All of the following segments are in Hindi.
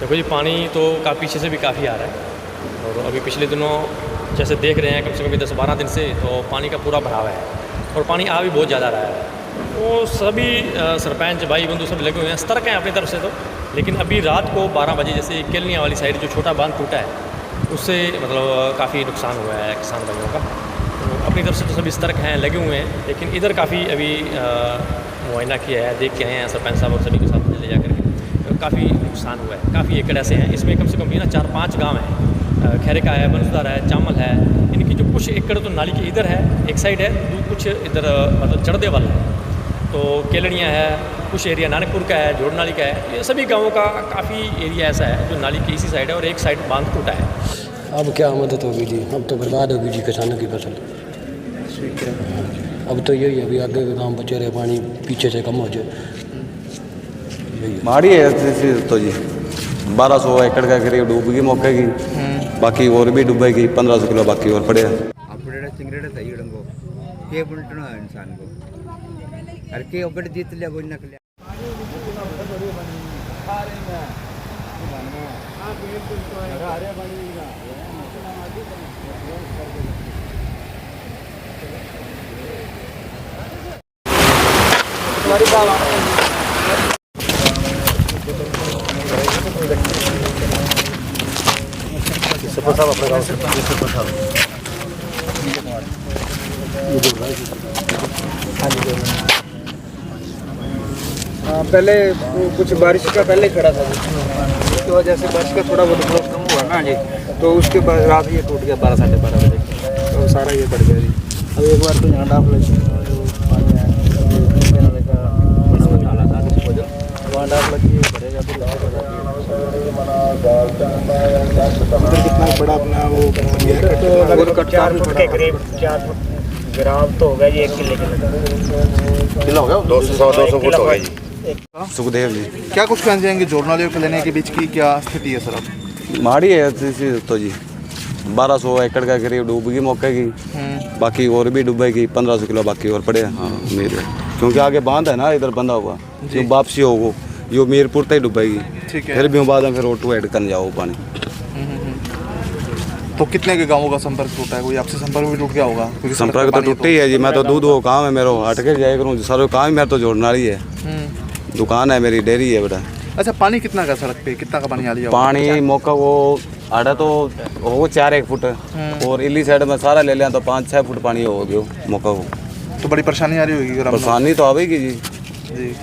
देखो जी, पानी तो पीछे से भी काफ़ी आ रहा है और अभी पिछले दिनों जैसे देख रहे हैं कम से कम 10-12 दिन से तो पानी का पूरा भराव है और पानी आ भी बहुत ज़्यादा रहा है। वो सभी सरपंच भाई बंधु सब लगे हुए हैं, सतर्क हैं अपनी तरफ से तो। लेकिन अभी रात को 12 बजे जैसे केलनिया वाली साइड जो छोटा बांध टूटा है उससे मतलब काफ़ी नुकसान हुआ है किसान भाइयों का। तो अपनी तरफ से तो सभी सतर्क हैं, लगे हुए हैं। लेकिन इधर काफ़ी अभी मुआयना किया है, देख के आए हैं सरपंच साहब और सभी के साथ ले जा करके। काफ़ी नुकसान हुआ है, काफ़ी एकड़ ऐसे हैं, इसमें कम से कम भी ना 4-5 गाँव हैं, खैरे का है, बनसदार है, चामल है। इनकी जो कुछ एकड़ तो नाली के इधर है, एक साइड है, कुछ इधर मतलब चढ़दे वाला है। तो केलनिया है, कुछ एरिया नानकपुर का है, जोड़ नाली का है। ये सभी गाँवों का काफ़ी एरिया ऐसा है जो नाली की इसी साइड है और एक साइड बांध टूटा है। अब क्या मदद होगी जी, अब तो बर्बाद होगी जी किसानों की फसल। अब तो यही है, अभी आगे के काम बचे रहे, पानी पीछे से कम हो जाए। माड़ी है तो जी 1200 एकड़ का करीब डूबेगी मौके की, बाकी और भी डूबेगी 1500 किलो बाकी और पड़े अपने चिंगड़े सही उड़ंगो के बुंटना इंसान को हर के ओबड़ जीत लिया कोई नकल पहले कुछ बारिश का पहले खड़ा था उसकी वजह से बारिश का थोड़ा बहुत फ्लो कम हुआ ना जी, तो उसके बाद रात ये टूट गया 12-12:30 बजे, तो सारा ये बढ़ गया जी। अब एक बार तो यहाँ डाफ लगी वहाँ डाफ लगी भरेगा तो कितना बड़ा अपना वो 4 फुट के करीब 4 फुट गिराव तो होगा जी, 1 किलो हो गया 200 फुट हो गया जी। सुखदेव जी, क्या कुछ कहना चाहेंगे जोरनाली और कल्याणी के बीच की क्या स्थिति है सर? अब माड़ी है तो जी 1200 एकड़ का करीब डूबेगी मौके की, बाकी और भी डूबेगी 1500 किलो बाकी और पड़े। हाँ उम्मीद है, क्योंकि आगे बांध है ना इधर बंधा हुआ, जो वापसी होगी यो मीरपुर तक डूबेगी, फिर भी बाद में फिर ऑटो ऐड कर जाओ पानी। तो कितने के गांवों का संपर्क टूटा है? कोई आपसे संपर्क भी टूट गया होगा? संपर्क तो टूटे ही है जी, मैं तो दूध वो काम है मेरा, हट के जाया करूँ सारे काम ही मेरा तो जोड़नाली है, दुकान है मेरी, डेयरी है बेटा। अच्छा, पानी कितना का सड़क पे, कितना का पानी आ रही है? पानी मौका वो आड़ा तो हो 4-1 फुट और इली साइड में सारा ले लिया तो 5-6 फुट पानी हो गया मौका को। तो बड़ी परेशानी आ रही होगी? परेशानी तो आवेगी जी।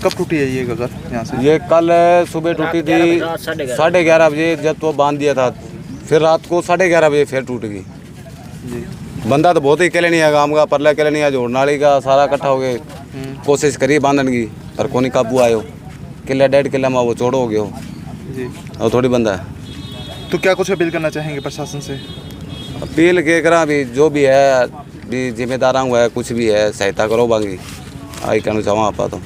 कब टूटी है ये गगर यहाँ से? ये कल सुबह टूटी थी 11:30 बजे जब तो बांध दिया था, फिर रात को 11:30 बजे फिर टूट गई जी। बंदा तो बहुत ही केलनिया गाँव का, परला केलनिया जोड़नाली का सारा इकट्ठा हो गए, कोशिश करी बांधने की और कोनी काबू आयो, किला 1.5 किला में वो चौड़ो हो गया जी, और थोड़ी बंदा है। तो क्या कुछ अपील करना चाहेंगे प्रशासन से? अपील के करा भी जो भी है भी जिम्मेदार हुआ है, कुछ भी है सहायता करो, बाकी आई कहना चाहूँ आप तो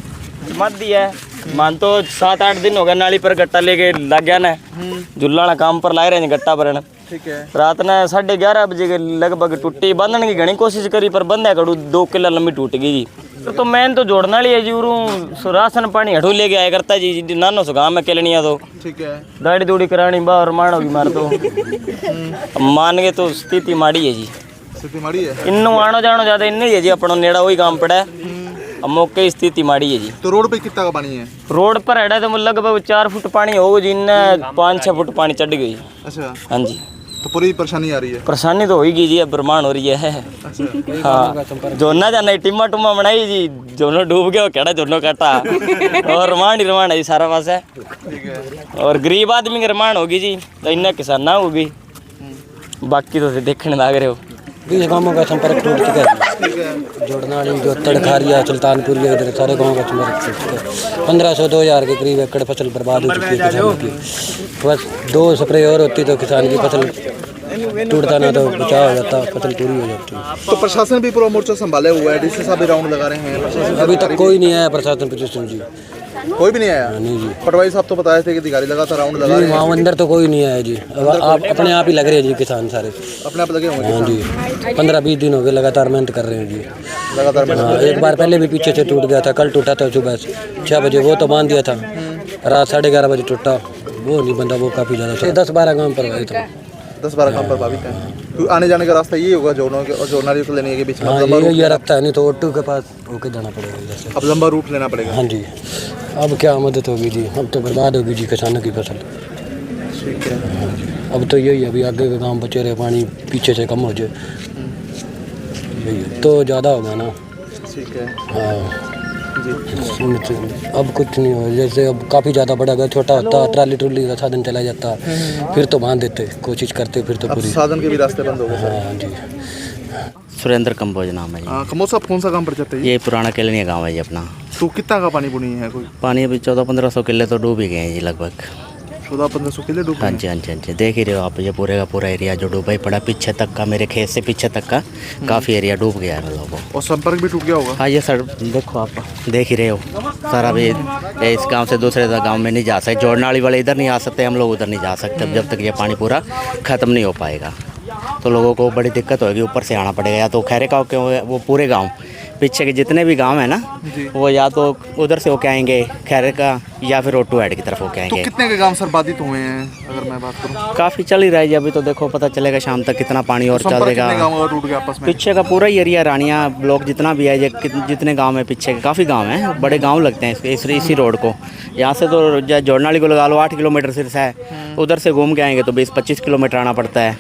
मत दिया मान तो 7-8 दिन हो गए नाली पर गट्टा लेके लग गया ना, झुल्लाना काम पर ला रहे हैं गट्टा भरना। ठीक है। रात ने 11:30 बजे के लगभग टूटी, बंधने की घनी कोशिश करी पर बंधा कड़ू 2 किला लंबी टूट गई जी। तो मैंने तो जोड़ना लिया जी, उरू राशन पानी हटू लेके आया करता जी, नानो सो गाँव में केलनिया तो ठीक है, दाड़ी दूड़ी करानी बाहर मार होगी मार तो मान गए तो स्थिति माड़ी है जी, स्थिति माड़ी है। इन्नू आनो जानो ज्यादा इन नहीं है जी, अपनों नेड़ा वही काम पड़ा है, अब मौके स्थिति माड़ी है जी। तो रोड पे कितना का पानी है? रोड पर है तो लगभग 4 फुट पानी होगा जी, इनने 5-6 फुट पानी चढ़ गई। अच्छा, हाँ जी, तो पूरी परेशानी आ रही है? परेशानी तो होगी जी, अब ब्रह्मांड हो रही है। अच्छा। हाँ, जोना जाना टिम्मा टुम्मा बनाई जी, जोनो डूब गया केड़ा जोनो काटा और रमान है जी सारा पास है। ठीक है। और गरीब आदमी की रमान होगी जी, तो इन्हें किसान ना होगी, बाकी तो देखने लग रहे हो। 20 गाँवों का संपर्क टूट चुका है, जोड़नाली जो तड़खारिया सुल्तानपुरिया इधर सारे गाँव का संपर्क टूट चुका है। 1500-2000 के करीब एकड़ फसल बर्बाद हो चुकी है किसानों की। बस 2 स्प्रे और होती तो किसान की फसल टूटता ना तो बचाव हो जाता, फसल पूरी हो जाती। तो प्रशासन भी पूरा मोर्चा संभाले हुआ है, डीसी साहब भी राउंड लगा रहे हैं? अभी तक कोई नहीं आया प्रशासन प्रशासन जी, कोई भी नहीं आया? नहीं जी। पटवारी साहब तो बताए थे कि अधिकारी लगातार राउंड लगा रहे हैं। वहाँ अंदर तो कोई नहीं आया जी, अब आप अपने आप ही लग रहे हैं जी किसान सारे अपने आप लगे होंगे? हाँ जी, 15-20 दिन हो गए लगातार मेहनत कर रहे हैं जी, लगातार। हाँ, एक बार पहले भी पीछे से टूट गया था, कल टूटा था सुबह 6 बजे, वो तो बांध दिया था, रात 11:30 बजे टूटा, वो नहीं बंदा, वो काफ़ी ज़्यादा 10-12 गाँव प्रभावित है। 10-12 गाँव प्रभावित हैं। तो आने जाने का रास्ता ये होगा जोड़ों के और जोड़नाली को लेने के बीच में हाँ, लंबा रूट ये रखता है, नहीं तो ऑटो के पास होके जाना पड़ेगा जैसे। अब लंबा रूट लेना पड़ेगा। हाँ जी, अब क्या मदद होगी जी, अब तो बर्बाद होगी जी किसानों की फसल। ठीक है। हाँ जी, अब तो यही है, अभी आगे के गाँव बचे रहे, पानी पीछे से कम हो जाए, यही है तो ज़्यादा होगा ना। ठीक है हाँ जी। अब कुछ नहीं हो, जैसे अब काफ़ी ज़्यादा बड़ा अगर छोटा होता, ट्राली ट्रूली का साधन चला जाता, फिर तो बांध देते, कोशिश करते, फिर तो अब पूरी। साधन के भी रास्ते बंद हो गए। हाँ जी। सुरेंद्र कंबोज नाम है जी। कमोद साहब, कौन सा काम पर जाते हैं? ये पुराना केलनिया गांव है जी अपना। तो कितना का पानी बुनी है कोई? पानी अभी 1400-1500 किले तो डूब ही गए हैं जी लगभग। 1400-1500 किले डूबे हाँ हैं। जी हाँ जी हाँ जी, देख ही रहे हो आप, ये पूरे का पूरा एरिया जो डूबा ही पड़ा, पीछे तक का, मेरे खेत से पीछे तक का काफ़ी एरिया डूब गया है लोगों को। और संपर्क भी टूट गया होगा। हाँ ये सर देखो आप देख ही रहे हो सारा भी, ये इस गांव से दूसरे गांव में नहीं जा सकते, जोड़नाली वाले इधर नहीं आ सकते, हम लोग उधर नहीं जा सकते जब तक ये पानी पूरा ख़त्म नहीं हो पाएगा। तो लोगों को बड़ी दिक्कत होगी, ऊपर से आना पड़ेगा, या तो खैरे गाँव के वो पूरे गाँव पीछे के जितने भी गांव है ना, वो या तो उधर से होके आएंगे खैरे का, या फिर रोटू हेड की तरफ होके तो आएंगे। कितने के गांव सर बाधित हुए हैं अगर मैं बात करूं? काफ़ी चल ही रहा है जी, अभी तो देखो पता चलेगा शाम तक कितना पानी और संपर्क चलेगा। कितने गांव टूट गए आपस में? पीछे का पूरा ही एरिया, रानिया ब्लॉक जितना भी है, जितने गांव है पीछे के, काफ़ी गांव हैं, बड़े गांव लगते हैं इसी रोड को। यहाँ से तो जोड़नाली को लगा लो 8 किलोमीटर सिर्फ है, उधर से घूम के आएंगे तो 20-25 किलोमीटर आना पड़ता है।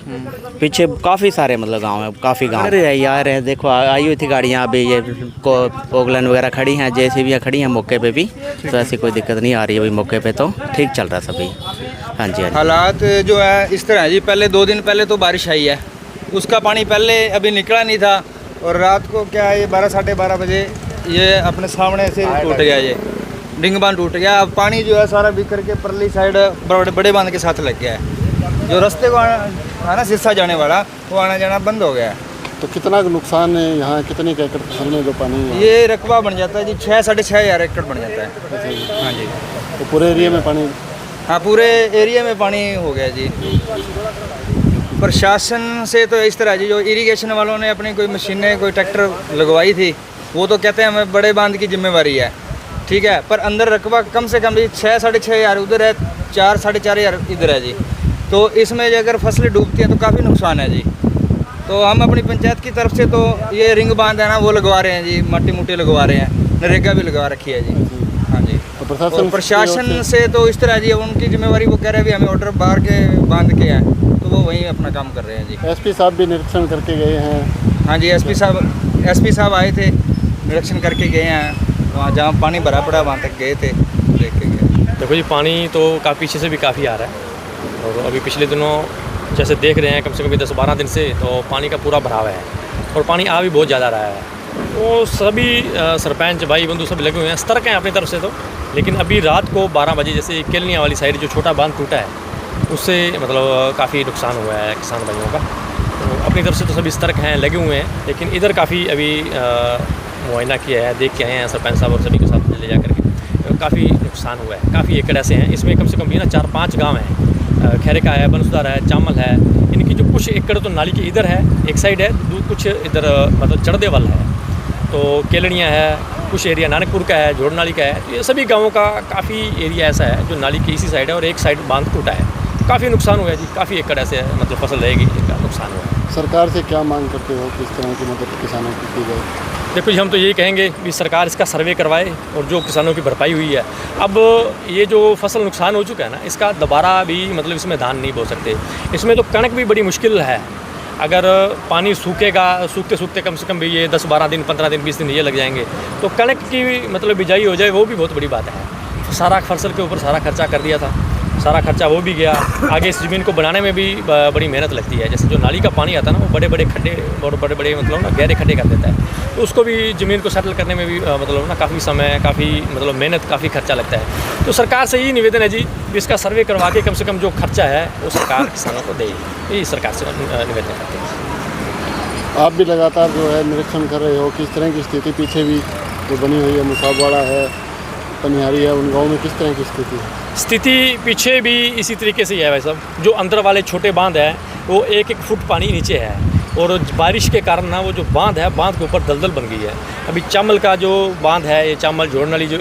पीछे काफ़ी सारे मतलब गांव है, काफ़ी गांव यार है। देखो आई हुई थी गाड़ियाँ, अभी ये पोगलन वगैरह खड़ी हैं, जेसीबीयाँ खड़ी हैं मौके पे भी, तो ऐसी कोई दिक्कत नहीं आ रही है अभी मौके पे, तो ठीक चल रहा है सभी। हाँ जी हाँ जी। हालात जो है इस तरह है जी, पहले 2 दिन पहले तो बारिश आई है, उसका पानी पहले अभी निकला नहीं था, और रात को क्या है ये 12-12:30 बजे ये अपने सामने से टूट गया, ये डिंग बांध टूट गया। अब पानी जो है सारा बिखर के परली साइड बड़े बांध के साथ लग गया है, जो रास्ते को है ना सिरसा जाने वाला, वो आना जाना बंद हो गया है। तो कितना नुकसान है यहाँ, कितने एकड़ फसल में जो पानी है? ये रकबा बन जाता है जी 6-6.5 हज़ार एकड़ बन जाता है। हाँ जी। तो पूरे एरिया में पानी? हाँ पूरे एरिया में पानी हो गया जी। प्रशासन से तो इस तरह जी, जो इरिगेशन वालों ने अपनी कोई मशीनें कोई ट्रैक्टर लगवाई थी, वो तो कहते हैं हमें बड़े बांध की जिम्मेवारी है, ठीक है, पर अंदर रकबा कम से कम भी 6-6.5 हज़ार उधर है, 4-4.5 हज़ार इधर है जी। तो इसमें जो अगर फसलें डूबती हैं तो काफ़ी नुकसान है जी। तो हम अपनी पंचायत की तरफ से तो ये रिंग बांध है ना वो लगवा रहे हैं जी, मट्टी मुट्टी लगवा रहे हैं, नरेगा भी लगवा रखी है जी। हाँ जी। और प्रशासन से तो इस तरह जी, उनकी जिम्मेवारी, वो कह रहे हैं भी हमें ऑर्डर बाहर के बांध के हैं, तो वो वहीं अपना काम कर रहे हैं जी। एसपी साहब भी निरीक्षण करके गए हैं। हाँ जी, एसपी साहब आए थे, निरीक्षण करके गए हैं, वहाँ जहाँ पानी भरा पड़ा वहाँ तक गए थे, देख के गए। देखो जी, पानी तो काफ़ी पीछे से भी काफ़ी आ रहा है, और अभी पिछले दिनों जैसे देख रहे हैं कम से कम 10-12 दिन से तो पानी का पूरा भराव है, और पानी आ भी बहुत ज़्यादा रहा है। वो सभी सरपंच भाई बंधु सब लगे हुए हैं, सतर्क हैं अपनी तरफ से तो, लेकिन अभी रात को 12 बजे जैसे केलनिया वाली साइड जो छोटा बांध टूटा है, उससे मतलब काफ़ी नुकसान हुआ है किसान भाइयों का। तो अपनी तरफ से तो सभी सतर्क हैं, लगे हुए हैं, लेकिन इधर काफ़ी अभी मुआयना किया है, देख के आए हैं सरपंच साहब और सभी के साथ ले जा करके, काफ़ी नुकसान हुआ है। काफ़ी एकड़ ऐसे हैं, इसमें कम से कम भी ना 4-5 गाँव हैं, खैरे का है, बनसुदार है, चामल है, इनकी जो कुछ एकड़ तो नाली के इधर है एक साइड है, कुछ इधर मतलब चढ़दे वाला है, तो केलनिया है, कुछ एरिया नानकपुर का है, जोड़नाली का है, तो ये सभी गाँवों का काफ़ी एरिया ऐसा है जो नाली की इसी साइड है, और एक साइड बांध टूटा है, काफ़ी नुकसान हुआ है जी, काफ़ी एकड़ ऐसे है मतलब फसल रहेगी जिनका नुकसान हुआ है। सरकार से क्या मांग करते हो, किस तरह की मदद किसानों की की जाए? देखो जी, हम तो यही कहेंगे कि सरकार इसका सर्वे करवाए और जो किसानों की भरपाई हुई है, अब ये जो फसल नुकसान हो चुका है ना, इसका दोबारा भी मतलब इसमें धान नहीं बो सकते। इसमें तो कणक भी बड़ी मुश्किल है, अगर पानी सूखेगा, सूखते सूखते कम से कम भी ये 10-12 दिन 15 दिन 20 दिन ये लग जाएंगे, तो कणक की भी मतलब बिजाई हो जाए वो भी बहुत बड़ी बात है। सारा फसल के ऊपर सारा खर्चा कर दिया था, सारा खर्चा वो भी गया, आगे इस ज़मीन को बनाने में भी बड़ी मेहनत लगती है। जैसे जो नाली का पानी आता है ना, वो बड़े बड़े खड्डे और बड़े बड़े मतलब ना गहरे खड्डे कर देता है, तो उसको भी ज़मीन को सेटल करने में भी मतलब ना काफ़ी समय, काफ़ी मतलब मेहनत, काफ़ी खर्चा लगता है। तो सरकार से यही निवेदन है जी, इसका सर्वे करवा के कम से कम जो खर्चा है वो सरकार किसानों को दे, यही सरकार से निवेदन करते हैं। आप भी लगातार जो है निरीक्षण कर रहे हो, किस तरह की स्थिति पीछे भी जो बनी हुई है, मुसाबवाड़ा है, पनिहारी है, उन गाँव में किस तरह की स्थिति है? स्थिति पीछे भी इसी तरीके से ही है भाई साहब। जो अंदर वाले छोटे बांध हैं वो 1-1 फुट पानी नीचे है, और बारिश के कारण ना वो जो बांध है, बांध के ऊपर दलदल बन गई है। अभी चामल का जो बांध है, ये चामल जोड़ने वाली जो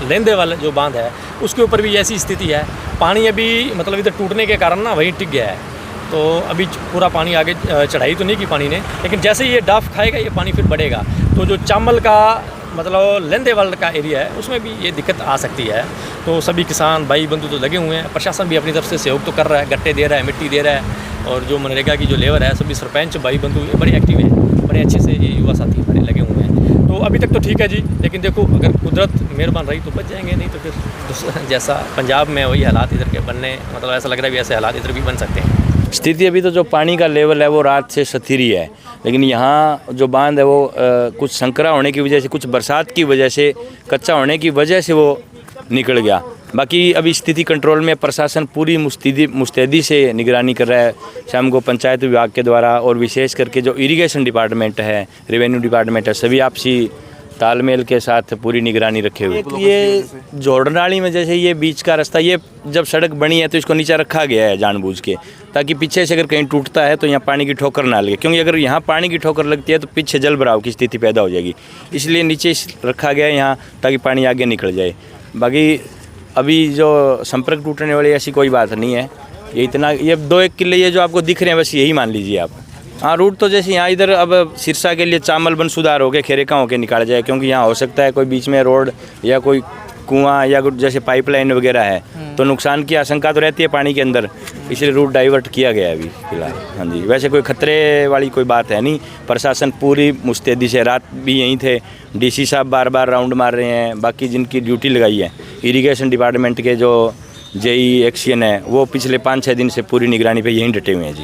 लेंदे वाला जो बांध है, उसके ऊपर भी ऐसी स्थिति है। पानी अभी मतलब इधर टूटने के कारण ना वहीं टिक गया है। तो अभी पूरा पानी आगे चढ़ाई तो नहीं की पानी ने, लेकिन जैसे ही ये डाफ खाएगा ये पानी फिर बढ़ेगा। तो जो चामल का मतलब लेंदे वाला का एरिया है उसमें भी ये दिक्कत आ सकती है। तो सभी किसान भाई बंधु तो लगे हुए हैं, प्रशासन भी अपनी तरफ से सहयोग तो कर रहा है, गट्टे दे रहा है, मिट्टी दे रहा है, और जो मनरेगा की जो लेबर है सभी सरपंच भाई बंधु ये बड़े एक्टिव हैं, बड़े अच्छे से ये युवा साथी हमारे लगे हुए हैं। तो अभी तक तो ठीक है जी, लेकिन देखो अगर कुदरत मेहरबान रही तो बच जाएंगे, नहीं तो फिर जैसा पंजाब में वही हालात इधर के बनने, मतलब ऐसा लग रहा है भी ऐसे हालात इधर भी बन सकते हैं। स्थिति अभी तो जो पानी का लेवल है वो रात से स्थिर ही है, लेकिन यहाँ जो बांध है वो कुछ संकरा होने की वजह से, कुछ बरसात की वजह से, कच्चा होने की वजह से वो निकल गया। बाकी अभी स्थिति कंट्रोल में, प्रशासन पूरी मुस्तैदी से निगरानी कर रहा है शाम को पंचायत विभाग के द्वारा, और विशेष करके जो इरिगेशन डिपार्टमेंट है, रेवेन्यू डिपार्टमेंट है, सभी आपसी तालमेल के साथ पूरी निगरानी रखे हुए। ये जोड़नाली में जैसे ये बीच का रास्ता, ये जब सड़क बनी है तो इसको नीचे रखा गया है जानबूझ के, ताकि पीछे से अगर कहीं टूटता है तो यहाँ पानी की ठोकर ना लगे, क्योंकि अगर यहाँ पानी की ठोकर लगती है तो पीछे जल भराव की स्थिति पैदा हो जाएगी, इसलिए नीचे रखा गया है यहाँ ताकि पानी आगे निकल जाए। बाकी अभी जो संपर्क टूटने वाली ऐसी कोई बात नहीं है, ये इतना, ये 2-1 किले ये जो आपको दिख रहे हैं बस यही मान लीजिए आप। हाँ, रूट तो जैसे यहाँ इधर अब सिरसा के लिए चामल बन सुधार हो के खेरेका होके निकाल जाए, क्योंकि यहाँ हो सकता है कोई बीच में रोड या कोई कुआं या जैसे पाइपलाइन वगैरह है, तो नुकसान की आशंका तो रहती है पानी के अंदर, इसलिए रूट डाइवर्ट किया गया है अभी फिलहाल। हाँ जी, वैसे कोई खतरे वाली कोई बात है नहीं, प्रशासन पूरी मुस्तैदी से, रात भी यहीं थे, डीसी साहब बार बार राउंड मार रहे हैं, बाकी जिनकी ड्यूटी लगाई है इरिगेशन डिपार्टमेंट के जो जेई एक्शन है वो पिछले 5-6 दिन से पूरी निगरानी पे यहीं डटे हुए हैं जी।